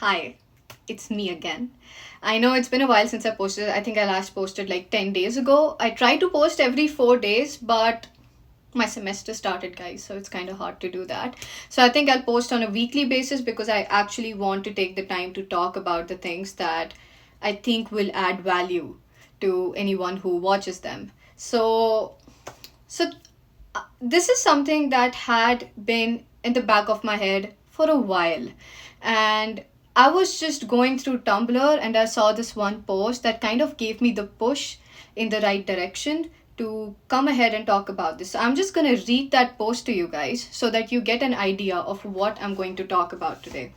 Hi, it's me again. I know it's been a while since I posted. I think I last posted like 10 days ago. I try to post every 4 days, but my semester started, guys, so it's kind of hard to do that. So I think I'll post on a weekly basis because I actually want to take the time to talk about the things that I think will add value to anyone who watches them. So this is something that had been in the back of my head for a while. And I was just going through Tumblr and I saw this one post that kind of gave me the push in the right direction to come ahead and talk about this. So I'm just going to read that post to you guys so that you get an idea of what I'm going to talk about today.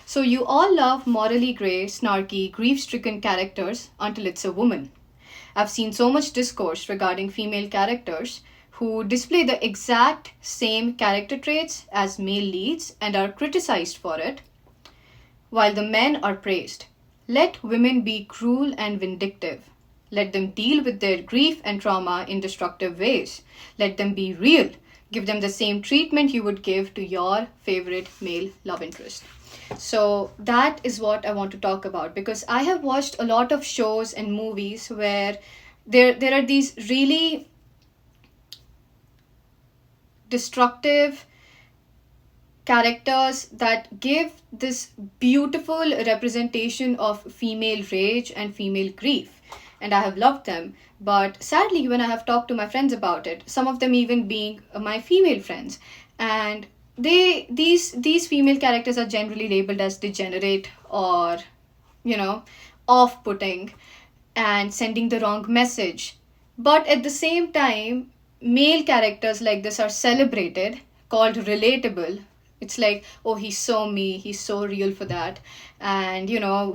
So, you all love morally grey, snarky, grief stricken characters until it's a woman. I've seen so much discourse regarding female characters who display the exact same character traits as male leads and are criticized for it, while the men are praised. Let women be cruel and vindictive. Let them deal with their grief and trauma in destructive ways. Let them be real. Give them the same treatment you would give to your favorite male love interest. So that is what I want to talk about because I have watched a lot of shows and movies where there are these really destructive characters that give this beautiful representation of female rage and female grief, and I have loved them. But sadly, when I have talked to my friends about it, some of them even being my female friends, and these female characters are generally labeled as degenerate or you know off-putting and sending the wrong message. But at the same time, male characters like this are celebrated, called relatable. It's like, oh, he's so me, he's so real for that. And,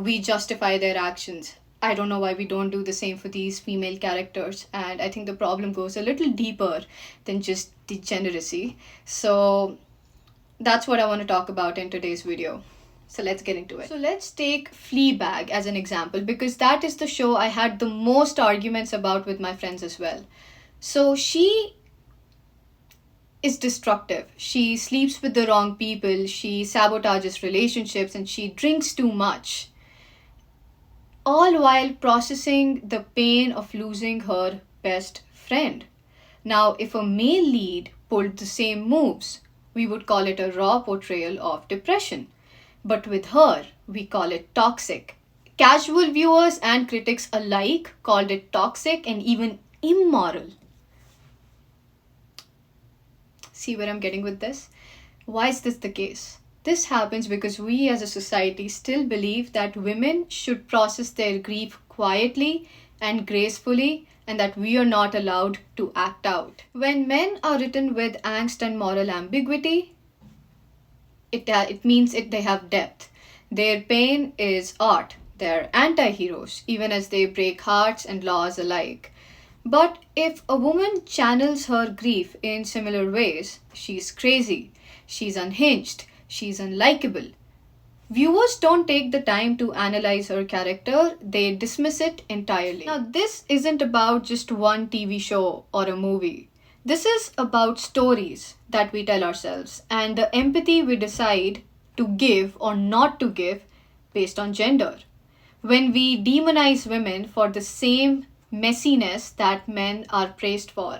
we justify their actions. I don't know why we don't do the same for these female characters. And I think the problem goes a little deeper than just degeneracy. So that's what I want to talk about in today's video. So let's get into it. So let's take Fleabag as an example because that is the show I had the most arguments about with my friends as well. So she is destructive. She sleeps with the wrong people, she sabotages relationships, and she drinks too much. All while processing the pain of losing her best friend. Now, if a male lead pulled the same moves, we would call it a raw portrayal of depression. But with her, we call it toxic. Casual viewers and critics alike called it toxic and even immoral. See where I'm getting with this? Why is this the case? This happens because we as a society still believe that women should process their grief quietly and gracefully and that we are not allowed to act out. When men are written with angst and moral ambiguity, it means they have depth. Their pain is art. They're anti-heroes, even as they break hearts and laws alike. But if a woman channels her grief in similar ways, she's crazy, she's unhinged, she's unlikable. Viewers don't take the time to analyze her character, they dismiss it entirely. Now, this isn't about just one TV show or a movie. This is about stories that we tell ourselves and the empathy we decide to give or not to give based on gender. When we demonize women for the same messiness that men are praised for,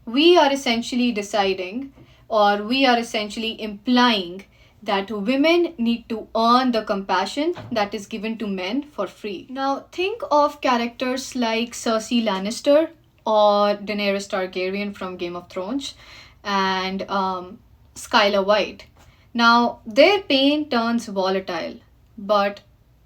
we are essentially deciding or we are essentially implying that women need to earn the compassion that is given to men for free. Now, think of characters like Cersei Lannister or Daenerys Targaryen from Game of Thrones and Skylar White. Now, their pain turns volatile, but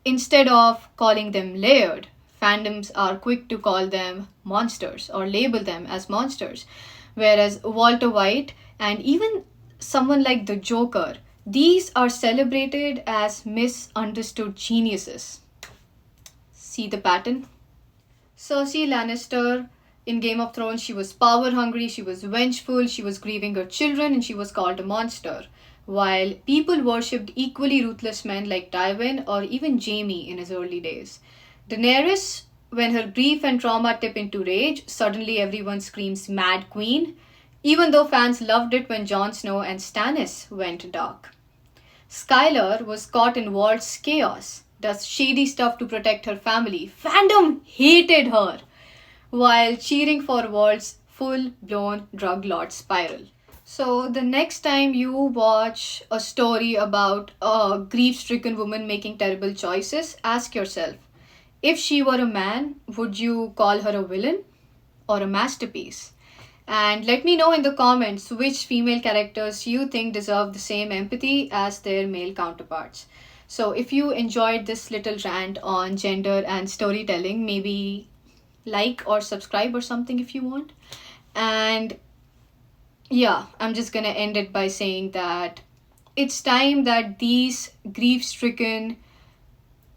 instead of calling them layered, fandoms are quick to call them monsters or label them as monsters. Whereas Walter White and even someone like the Joker, these are celebrated as misunderstood geniuses. See the pattern? Cersei Lannister in Game of Thrones, she was power hungry, she was vengeful, she was grieving her children, and she was called a monster. While people worshipped equally ruthless men like Tywin or even Jaime in his early days. Daenerys, when her grief and trauma tip into rage, suddenly everyone screams Mad Queen, even though fans loved it when Jon Snow and Stannis went dark. Skylar was caught in Walt's chaos, does shady stuff to protect her family. Fandom hated her while cheering for Walt's full blown drug lord spiral. So, the next time you watch a story about a grief stricken woman making terrible choices, ask yourself, if she were a man, would you call her a villain or a masterpiece? And let me know in the comments which female characters you think deserve the same empathy as their male counterparts. So, if you enjoyed this little rant on gender and storytelling, maybe like or subscribe or something if you want. And yeah, I'm just gonna end it by saying that it's time that these grief stricken,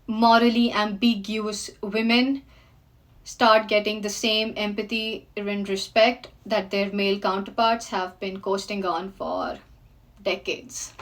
morally ambiguous women start getting the same empathy and respect that their male counterparts have been coasting on for decades.